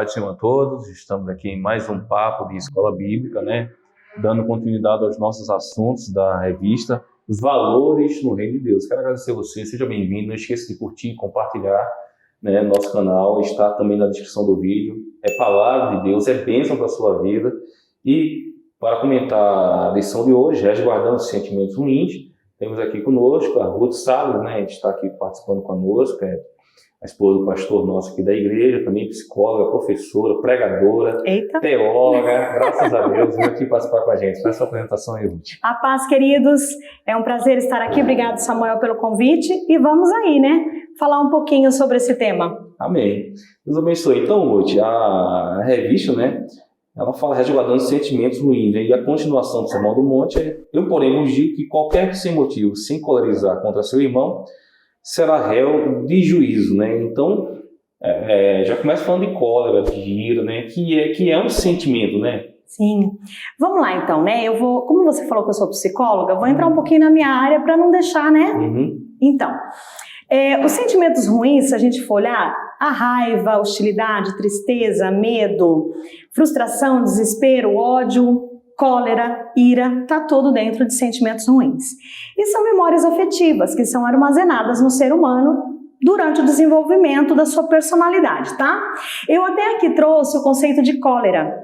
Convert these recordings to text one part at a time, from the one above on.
paz do Senhor a todos. Estamos aqui em mais um papo de escola bíblica, né? Dando continuidade aos nossos assuntos da revista, os valores no reino de Deus. Quero agradecer a você, seja bem-vindo. Não esqueça de curtir e compartilhar, né, nosso canal. Está também na descrição do vídeo. É palavra de Deus, é bênção para a sua vida. E para comentar a lição de hoje, resguardando os sentimentos ruins, temos aqui conosco a Ruth Salles, né? A gente está aqui participando conosco, a esposa do pastor nosso aqui da igreja, também psicóloga, professora, pregadora, teóloga, graças a Deus, veio aqui participar com a gente. Faz a sua apresentação aí, Ruth. A paz, queridos, é um prazer estar aqui, obrigado, Samuel, pelo convite, e vamos aí, né, falar um pouquinho sobre esse tema. Amém. Deus abençoe. Então, Ruth, a revista, né, ela fala resguardando sentimentos ruins, né? E a continuação do Sermão do Monte é: eu, porém, vos digo que qualquer que sem motivo se encolerizar contra seu irmão será réu de juízo, né? Então, já começa falando de cólera, de ira, né? Que é um sentimento, né? Sim. Vamos lá, então, né? Eu vou, como você falou que eu sou psicóloga, vou entrar um pouquinho na minha área para não deixar, né? Então, os sentimentos ruins, se a gente for olhar, a raiva, hostilidade, tristeza, medo, frustração, desespero, ódio, cólera, ira, está todo dentro de sentimentos ruins. E são memórias afetivas que são armazenadas no ser humano durante o desenvolvimento da sua personalidade, tá? Eu até aqui trouxe o conceito de cólera,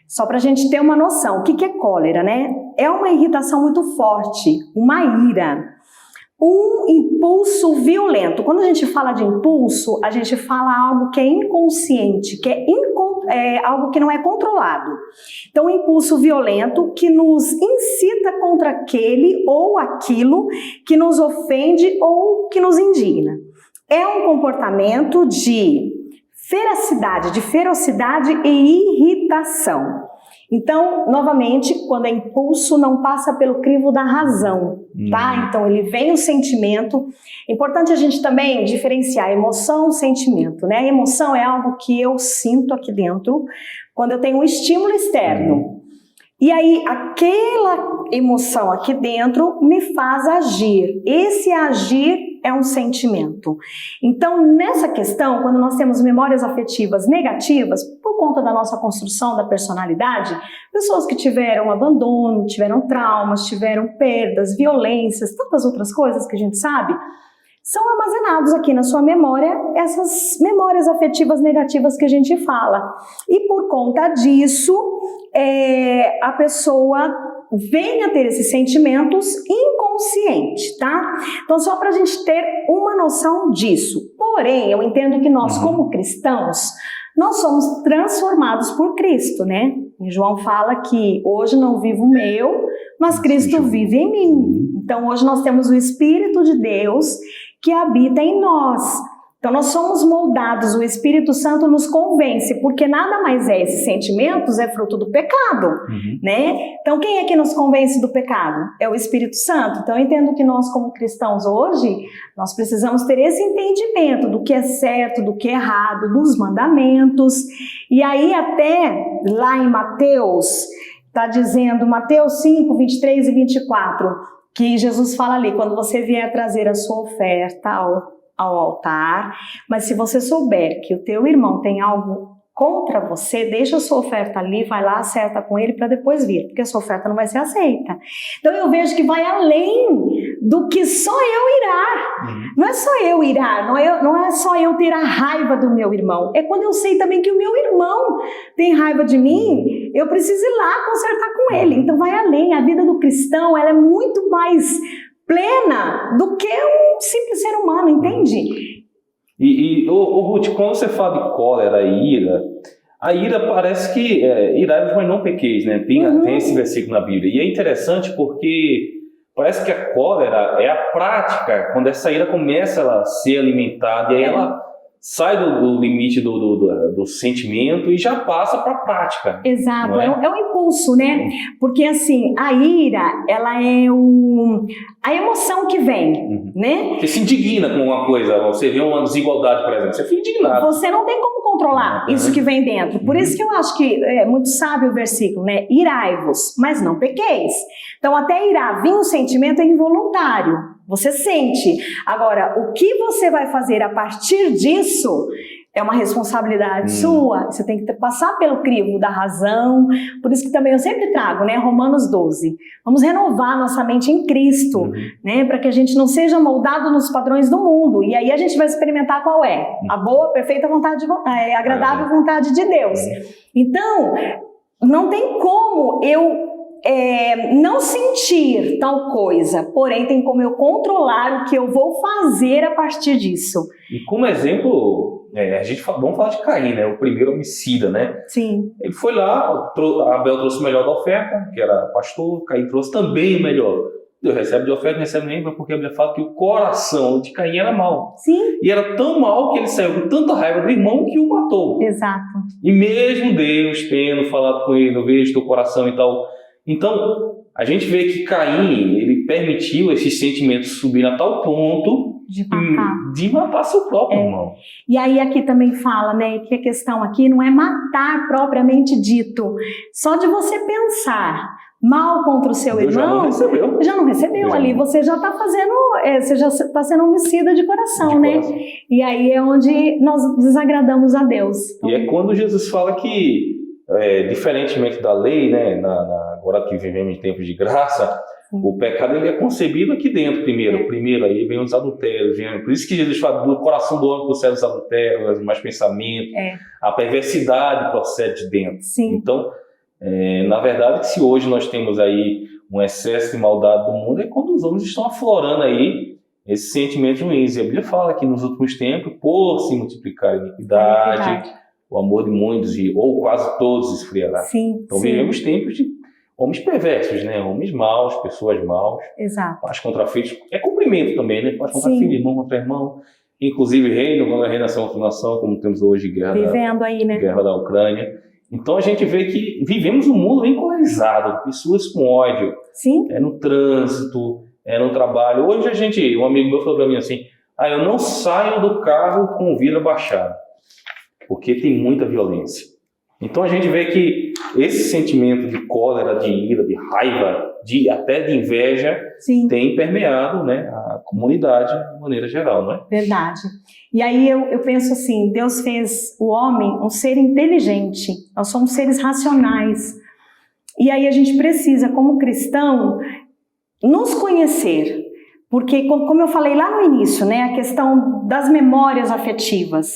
só para a gente ter uma noção. O que é cólera, né? É uma irritação muito forte, uma ira, um impulso violento. Quando a gente fala de impulso, a gente fala algo que é inconsciente, que é algo que não é controlado. Então, um impulso violento que nos incita contra aquele ou aquilo que nos ofende ou que nos indigna. É um comportamento de ferocidade e irritação. Então, novamente, quando é impulso, não passa pelo crivo da razão, tá? Então, ele vem o sentimento. É importante a gente também diferenciar emoção e sentimento, né? A emoção é algo que eu sinto aqui dentro quando eu tenho um estímulo externo. E aí, aquela emoção aqui dentro me faz agir. Esse agir é um sentimento. Então, nessa questão, quando nós temos memórias afetivas negativas, por conta da nossa construção da personalidade, pessoas que tiveram abandono, tiveram traumas, tiveram perdas, violências, tantas outras coisas que a gente sabe, são armazenados aqui na sua memória essas memórias afetivas negativas que a gente fala. E por conta disso, a pessoa vem a ter esses sentimentos inconscientes, tá? Então, só para a gente ter uma noção disso. Porém, eu entendo que nós, como cristãos, nós somos transformados por Cristo, né? E João fala que hoje não vivo eu, mas Cristo vive em mim. Então, hoje nós temos o Espírito de Deus que habita em nós. Então, nós somos moldados, o Espírito Santo nos convence, porque nada mais é, esses sentimentos é fruto do pecado, né? Então, quem é que nos convence do pecado? É o Espírito Santo. Então, eu entendo que nós, como cristãos hoje, nós precisamos ter esse entendimento do que é certo, do que é errado, dos mandamentos. E aí, até lá em Mateus, está dizendo, Mateus 5, 23 e 24, que Jesus fala ali, quando você vier trazer a sua oferta ao altar, mas se você souber que o teu irmão tem algo contra você, deixa a sua oferta ali, vai lá, acerta com ele para depois vir, porque a sua oferta não vai ser aceita. Então eu vejo que vai além do que só eu irar. Não é só eu irar, não é só eu ter a raiva do meu irmão, é quando eu sei também que o meu irmão tem raiva de mim, eu preciso ir lá consertar com ele. Então vai além, a vida do cristão ela é muito mais plena do que um simples ser humano, entende? Ruth, quando você fala de cólera e ira, a ira parece que irai-vos, mas não pequeis, né? Tem esse versículo na Bíblia. E é interessante porque parece que a cólera é a prática, quando essa ira começa a ser alimentada, e aí ela sai do limite do sentimento e já passa para a prática. Exato, é um impulso, né? Porque assim, a ira, ela é a emoção que vem, né? Você se indigna com uma coisa, você vê uma desigualdade, por exemplo, você fica indignado. Você não tem como controlar isso que vem dentro. Por isso que eu acho que é muito sábio o versículo, né? Irai-vos, mas não pequeis. Então, até irar vir um sentimento é involuntário. Você sente. Agora, o que você vai fazer a partir disso É uma responsabilidade sua, você tem que passar pelo crivo da razão, por isso que também eu sempre trago, né, Romanos 12. Vamos renovar nossa mente em Cristo, né, para que a gente não seja moldado nos padrões do mundo, e aí a gente vai experimentar qual é a boa, perfeita vontade, agradável vontade de Deus. Então, não tem como eu não sentir tal coisa, porém tem como eu controlar o que eu vou fazer a partir disso. E como exemplo, vamos falar de Caim, né? O primeiro homicida, né? Sim. Ele foi lá, Abel trouxe o melhor da oferta, que era pastor, Caim trouxe também o melhor. Deus recebe de oferta, não recebe nem, porque a Bíblia fala que o coração de Caim era mau. Sim. E era tão mau que ele saiu com tanta raiva do irmão que o matou. Exato. E mesmo Deus tendo falado com ele, eu vejo teu coração e tal. Então, a gente vê que Caim, ele permitiu esses sentimentos subir a tal ponto de matar seu próprio irmão. E aí aqui também fala, né, que a questão aqui não é matar propriamente dito. Só de você pensar mal contra o seu irmão, já não recebeu ali, você já está fazendo, você já está sendo homicida de coração, né? E aí é onde nós desagradamos a Deus. Então, e é quando Jesus fala que, diferentemente da lei, né, agora que vivemos em tempos de graça, o pecado ele é concebido aqui dentro primeiro. Primeiro aí vem os adultérios. Por isso que Jesus fala do coração do homem procede os adultérios, os mais pensamentos. A perversidade procede de dentro. Sim. Então, na verdade, se hoje nós temos aí um excesso de maldade do mundo, é quando os homens estão aflorando aí esses sentimentos ruins. E a Bíblia fala que nos últimos tempos, por se multiplicar a iniquidade, o amor de muitos, ou quase todos, esfriará. Sim, então vivemos tempos de homens perversos, né? Homens maus, pessoas maus. Exato. Paz contra filhos. É cumprimento também, né? Paz contra filho, irmão contra irmão. Inclusive reino contra reino, nação contra nação, como temos hoje guerra da Ucrânia. Então a gente vê que vivemos um mundo bem polarizado, pessoas com ódio. Sim. No trânsito, no trabalho. Hoje um amigo meu falou para mim assim, eu não saio do carro com o vidro abaixado, porque tem muita violência. Então a gente vê que esse sentimento de cólera, de ira, de raiva, até de inveja, tem permeado, né, a comunidade de maneira geral, não é? Verdade. E aí eu penso assim, Deus fez o homem um ser inteligente, nós somos seres racionais. E aí a gente precisa, como cristão, nos conhecer. Porque, como eu falei lá no início, né, a questão das memórias afetivas.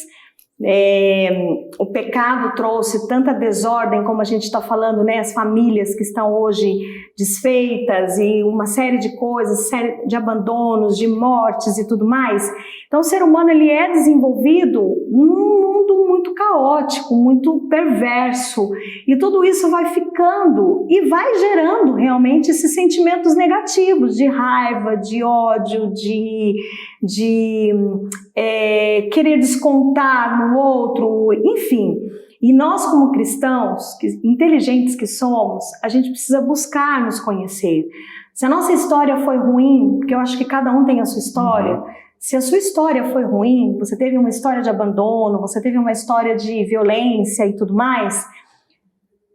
O pecado trouxe tanta desordem, como a gente está falando, né, as famílias que estão hoje desfeitas e uma série de coisas, série de abandonos, de mortes e tudo mais. Então o ser humano ele é desenvolvido num mundo muito caótico, muito perverso, e tudo isso vai ficando e vai gerando realmente esses sentimentos negativos de raiva, de ódio, de querer descontar no outro, enfim. E nós como cristãos, inteligentes que somos, a gente precisa buscar nos conhecer. Se a nossa história foi ruim, porque eu acho que cada um tem a sua história, se a sua história foi ruim, você teve uma história de abandono, você teve uma história de violência e tudo mais,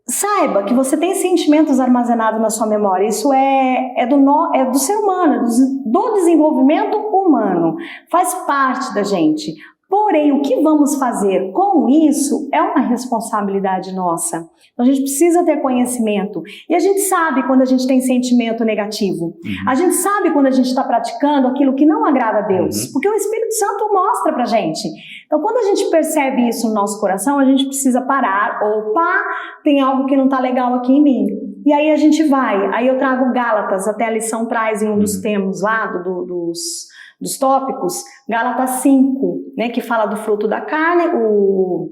saiba que você tem sentimentos armazenados na sua memória. Isso é do ser humano, do desenvolvimento humano. Faz parte da gente. Porém, o que vamos fazer com isso é uma responsabilidade nossa. Então, a gente precisa ter conhecimento. E a gente sabe quando a gente tem sentimento negativo. A gente sabe quando a gente está praticando aquilo que não agrada a Deus. Porque o Espírito Santo mostra pra gente. Então, quando a gente percebe isso no nosso coração, a gente precisa parar. Opa, tem algo que não está legal aqui em mim. E aí a gente vai. Aí eu trago Gálatas, até a lição traz em um dos termos lá, dos tópicos, Gálatas 5, né, que fala do fruto da carne,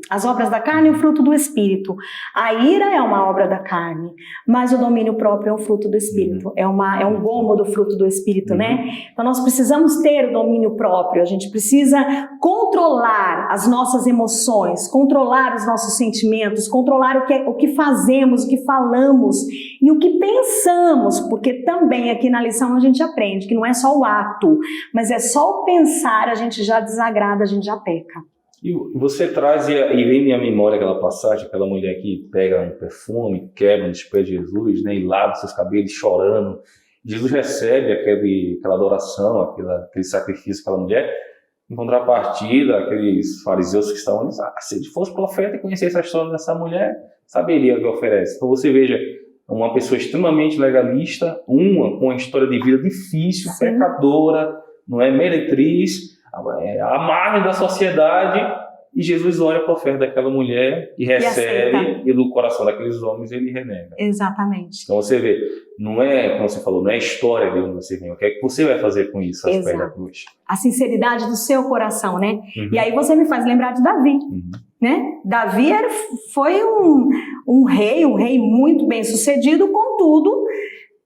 as obras da carne e o fruto do Espírito. A ira é uma obra da carne, mas o domínio próprio é o fruto do Espírito. É um gomo do fruto do Espírito, né? Então nós precisamos ter o domínio próprio, a gente precisa controlar as nossas emoções, controlar os nossos sentimentos, controlar o que fazemos, o que falamos e o que pensamos, porque também aqui na lição a gente aprende que não é só o ato, mas é só o pensar, a gente já desagrada, a gente já peca. E você traz, e vem minha memória aquela passagem, aquela mulher que pega um perfume, quebra nos pés de Jesus, né, e lava seus cabelos chorando. Jesus recebe aquela adoração, aquele sacrifício daquela mulher, Em contrapartida, aqueles fariseus que estavam ali, se ele fosse profeta e conhecesse a história dessa mulher, saberia o que oferece. Então você veja, uma pessoa extremamente legalista, com uma história de vida difícil, sim, pecadora, não é, meretriz, à margem da sociedade, e Jesus olha para a oferta daquela mulher e recebe, e do coração daqueles homens ele renega. Exatamente. Então você vê, não é, como você falou, não é a história de onde você vem, o que é que você vai fazer com isso, aos pés da cruz. A sinceridade do seu coração, né? Uhum. E aí você me faz lembrar de Davi, né? Davi foi um rei muito bem sucedido, contudo,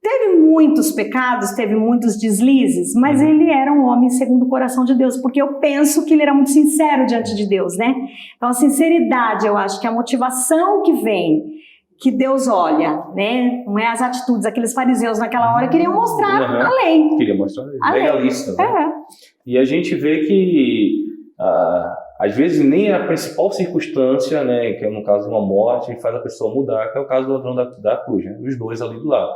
teve muitos pecados, teve muitos deslizes, mas ele era um homem segundo o coração de Deus, porque eu penso que ele era muito sincero diante de Deus, né? Então a sinceridade, eu acho que a motivação que vem, que Deus olha, né? Não é as atitudes, aqueles fariseus naquela hora queriam mostrar a lei. Queriam mostrar a lei, legalista, né? E a gente vê que às vezes nem a principal circunstância, né, que é no caso de uma morte, faz a pessoa mudar, que é o caso do ladrão da cruz, né? Os dois ali do lado.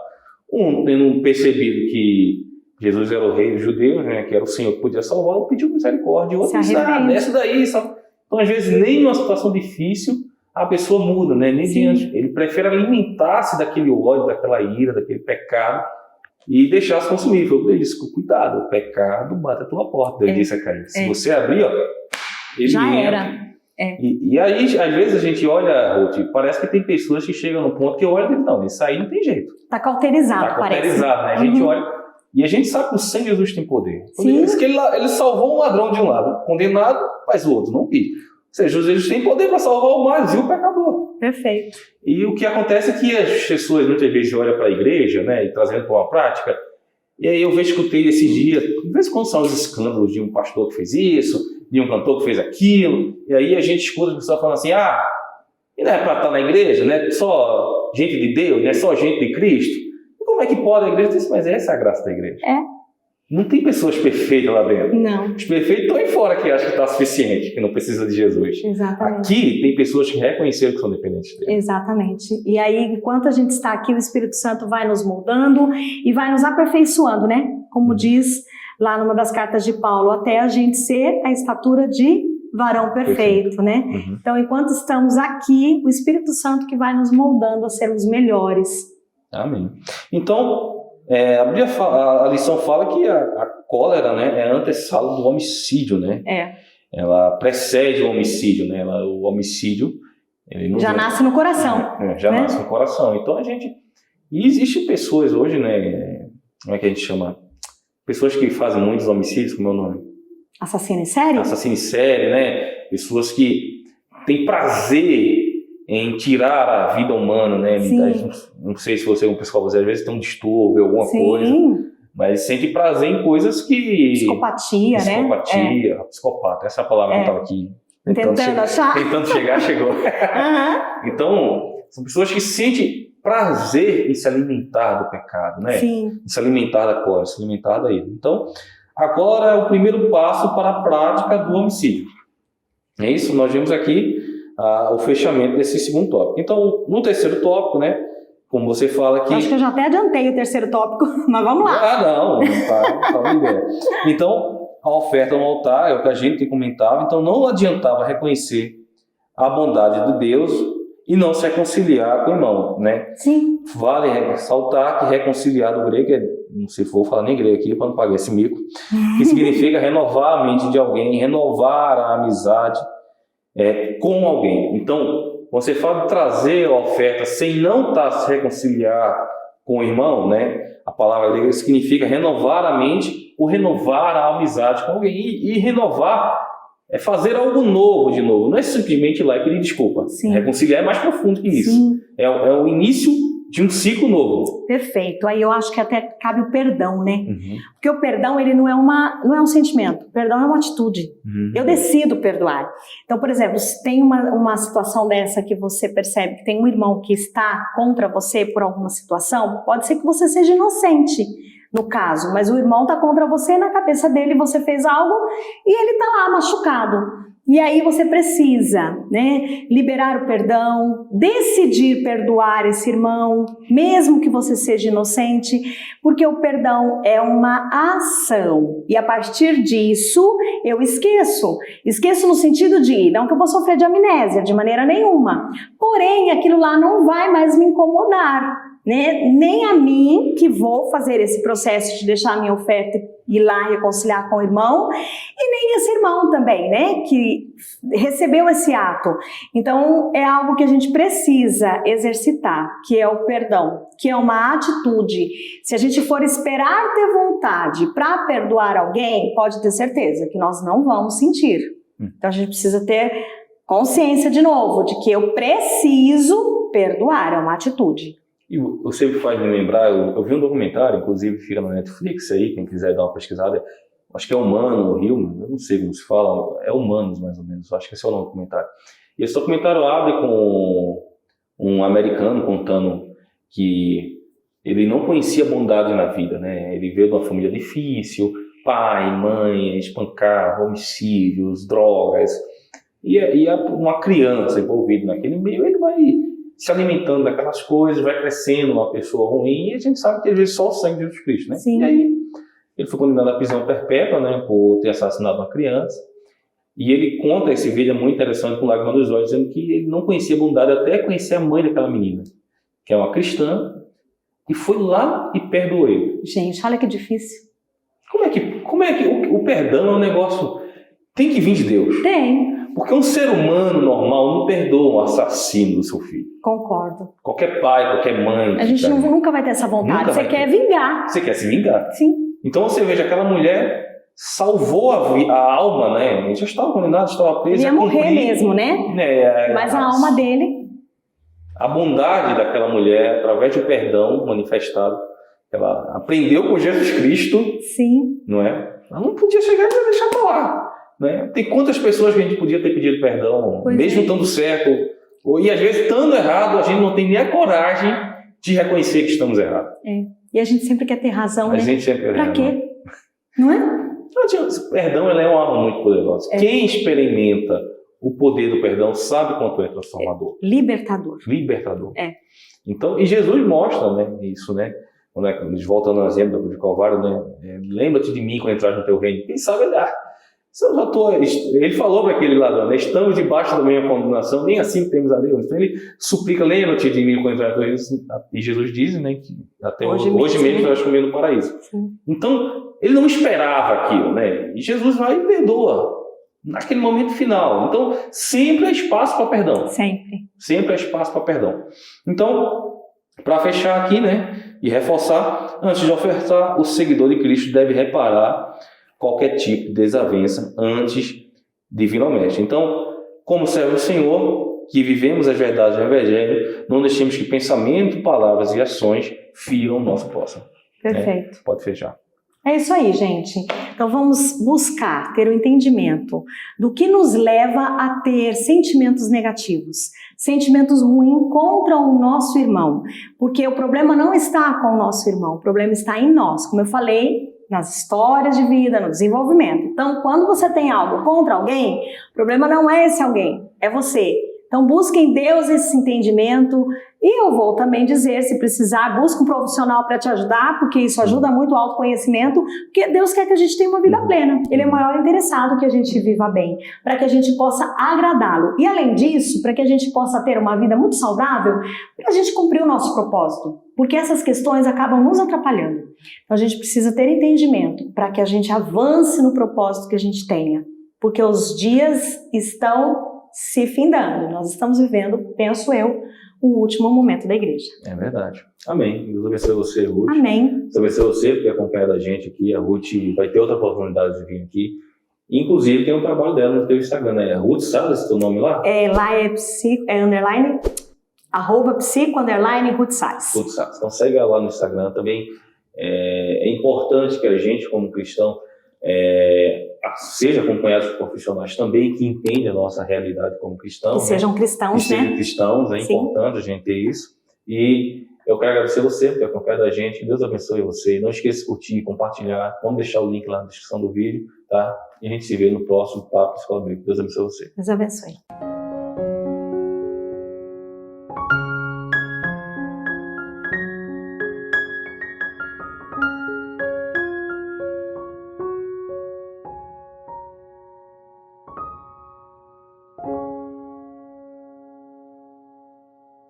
Um tendo percebido que Jesus era o rei dos judeus, né, que era o Senhor que podia salvá-lo, pediu misericórdia. O outro disse, desce daí. Então, às vezes, nem numa situação difícil, a pessoa muda, né? Nem diante. Ele prefere alimentar-se daquele ódio, daquela ira, daquele pecado e deixar-se consumir. Ele disse, cuidado, o pecado bate a tua porta. Ele disse a Caim, se você abrir, ele já entra. Era. E aí, às vezes, a gente olha, Ruth, parece que tem pessoas que chegam no ponto que olha e dizem, não, isso aí não tem jeito. Está cauterizado, parece. Né? A gente olha, e a gente sabe que o sangue de Jesus tem poder. Ele diz que ele salvou um ladrão de um lado, condenado, mas o outro não quis. Ou seja, Jesus tem poder para salvar o mais e o pecador. Perfeito. E o que acontece é que as pessoas muitas vezes olham para a igreja, né, e trazendo para uma prática, e aí eu escutei esses dias, de vez em quando são os escândalos de um pastor que fez isso, de um cantor que fez aquilo, e aí a gente escuta as pessoas falando assim, e não é para estar na igreja, né? Só gente de Deus, né? Só gente de Cristo. E como é que pode a igreja? Mas essa é a graça da igreja. Não tem pessoas perfeitas lá dentro. Não. Os perfeitos estão aí fora que acham que está suficiente, que não precisa de Jesus. Exatamente. Aqui tem pessoas que reconheceram que são dependentes dele. Exatamente. E aí, enquanto a gente está aqui, o Espírito Santo vai nos moldando e vai nos aperfeiçoando, né? Como diz lá numa das cartas de Paulo, até a gente ser a estatura de varão perfeito, né? Então, enquanto estamos aqui, o Espírito Santo que vai nos moldando a sermos melhores. Amém. Então, a lição fala que a cólera, né, é a antessala do homicídio, né? Ela precede o homicídio, né? O homicídio ele não nasce no coração. Nasce no coração. Então, E existem pessoas hoje, né? Como é que a gente chama? Pessoas que fazem muitos homicídios, como é o nome? Assassino em série? Assassino em série, né? Pessoas que têm prazer em tirar a vida humana, né? Não sei se você, como pessoal, às vezes tem um distúrbio, alguma coisa, mas sente prazer em coisas que... Psicopatia, né? Psicopata, essa é a palavra que eu estava aqui tentando chegar, chegou. Então, são pessoas que sentem prazer em se alimentar do pecado, né? Em se alimentar da cólera, se alimentar da ira. Então, agora é o primeiro passo para a prática do homicídio. É isso, nós vimos aqui o fechamento desse segundo tópico. Então, no terceiro tópico, né? Como você fala aqui... Acho que eu já até adiantei o terceiro tópico, mas vamos lá. Não tá ideia. Então, a oferta no altar é o que a gente comentava, então não adiantava reconhecer a bondade de Deus e não se reconciliar com o irmão, né? Sim. Vale ressaltar que reconciliar do grego não sei se vou falar nem grego aqui para não pagar esse mico, que significa renovar a mente de alguém, renovar a amizade com alguém. Então, quando você fala de trazer a oferta sem não se reconciliar com o irmão, né? A palavra grega significa renovar a mente ou renovar a amizade com alguém. E renovar é fazer algo novo de novo. Não é simplesmente ir lá e pedir desculpa. Reconciliar é mais profundo que isso. É o início de um ciclo novo. Perfeito. Aí eu acho que até cabe o perdão, né? Porque o perdão, ele não é um sentimento. O perdão é uma atitude. Eu decido perdoar. Então, por exemplo, se tem uma situação dessa que você percebe que tem um irmão que está contra você por alguma situação, pode ser que você seja inocente no caso, mas o irmão está contra você, na cabeça dele você fez algo e ele está lá machucado. E aí você precisa, né, liberar o perdão, decidir perdoar esse irmão, mesmo que você seja inocente, porque o perdão é uma ação. E a partir disso, eu esqueço. Esqueço no sentido de, não que eu vou sofrer de amnésia, de maneira nenhuma. Porém, aquilo lá não vai mais me incomodar, né? Nem a mim, que vou fazer esse processo de deixar a minha oferta e ir lá reconciliar com o irmão, e nem esse irmão também, né, que recebeu esse ato. Então, é algo que a gente precisa exercitar, que é o perdão, que é uma atitude. Se a gente for esperar ter vontade para perdoar alguém, pode ter certeza que nós não vamos sentir. Então, a gente precisa ter consciência, de novo, de que eu preciso perdoar, é uma atitude. E você me faz me lembrar, eu vi um documentário, inclusive fica no Netflix aí, quem quiser dar uma pesquisada, acho que é Humano, o Rio, eu não sei como se fala, é Humanos mais ou menos, acho que esse é o nome do documentário. E esse documentário abre com um americano contando que ele não conhecia bondade na vida, né? Ele veio de uma família difícil, pai, mãe, espancar, homicídios, drogas, e uma criança envolvida naquele meio, ele vai se alimentando daquelas coisas, vai crescendo uma pessoa ruim, e a gente sabe que às vezes só o sangue de Jesus Cristo, né? Sim. E aí ele foi condenado à prisão perpétua, né, por ter assassinado uma criança, e ele conta, esse vídeo é muito interessante, com lágrima dos olhos, dizendo que ele não conhecia bondade até conhecer a mãe daquela menina, que é uma cristã, e foi lá e perdoou ele. Gente, olha que difícil. Como é que o perdão é um negócio, tem que vir de Deus. Tem. Porque um ser humano normal não perdoa um assassino do seu filho. Concordo. Qualquer pai, qualquer mãe. A gente nunca vai ter essa vontade. Você quer vingar. Você quer se vingar. Sim. Então você veja, aquela mulher salvou a alma, né? Ele já estava condenado, estava preso. Ele ia morrer mesmo, né? Mas a alma dele... A bondade daquela mulher, através do perdão manifestado, ela aprendeu com Jesus Cristo. Sim. Não é? Ela não podia chegar e deixar para lá. Né? Tem quantas pessoas que a gente podia ter pedido perdão, mesmo estando certo, e às vezes estando errado, a gente não tem nem a coragem de reconhecer que estamos errados. E a gente sempre quer ter razão, né? A gente sempre pra quê? Não é? Perdão, ela é uma arma muito poderosa. Quem experimenta o poder do perdão sabe quanto é transformador. Libertador. Então, e Jesus mostra, né, isso, né? Voltando ao exemplo de Calvário, né? Lembra-te de mim quando entrar no teu reino. Quem sabe ele falou para aquele ladrão, né? Estamos debaixo da minha condenação, nem assim temos a Deus. Então ele suplica, lembra-te de mim quando entrar no teu reino. E Jesus diz, né, que até hoje mesmo nós comer no paraíso. Sim. Então, ele não esperava aquilo, né? E Jesus vai e perdoa naquele momento final. Então, sempre há espaço para perdão. Sempre há espaço para perdão. Então, para fechar aqui, né, e reforçar, antes de ofertar, o seguidor de Cristo deve reparar qualquer tipo de desavença antes de vir ao mestre. Então, como servo do Senhor, que vivemos as verdades do Evangelho, não deixemos que pensamento, palavras e ações firam o nosso próximo. Perfeito. Pode fechar. É isso aí, gente. Então vamos buscar ter o entendimento do que nos leva a ter sentimentos negativos, sentimentos ruins contra o nosso irmão, porque o problema não está com o nosso irmão, o problema está em nós, como eu falei, nas histórias de vida, no desenvolvimento. Então, quando você tem algo contra alguém, o problema não é esse alguém, é você. Então, busque em Deus esse entendimento. E eu vou também dizer, se precisar, busque um profissional para te ajudar, porque isso ajuda muito o autoconhecimento, porque Deus quer que a gente tenha uma vida plena. Ele é o maior interessado que a gente viva bem, para que a gente possa agradá-lo. E, além disso, para que a gente possa ter uma vida muito saudável, para a gente cumprir o nosso propósito. Porque essas questões acabam nos atrapalhando. Então, a gente precisa ter entendimento para que a gente avance no propósito que a gente tenha. Porque os dias estão se findando. Nós estamos vivendo, penso eu, o último momento da igreja. É verdade. Amém. Deus abençoe você, Ruth. Amém. Deus abençoe você, porque acompanha a gente aqui. A Ruth vai ter outra oportunidade de vir aqui. Inclusive, tem um trabalho dela no teu Instagram, né? Ruth Salles, teu nome lá? Lá é underline, @psico_Ruth Salles. Ruth Salles. Então, segue lá no Instagram também. É importante que a gente, como cristão, seja acompanhado por profissionais também que entendem a nossa realidade como cristãos. Que sejam cristãos, que sejam cristãos, é Sim. importante a gente ter isso. E Eu quero agradecer você por ter acompanhado a gente. Deus abençoe você. Não esqueça de curtir, compartilhar. Vamos deixar o link lá na descrição do vídeo, tá? E a gente se vê no próximo Papo Escola Bíblica. Deus abençoe você. Deus abençoe.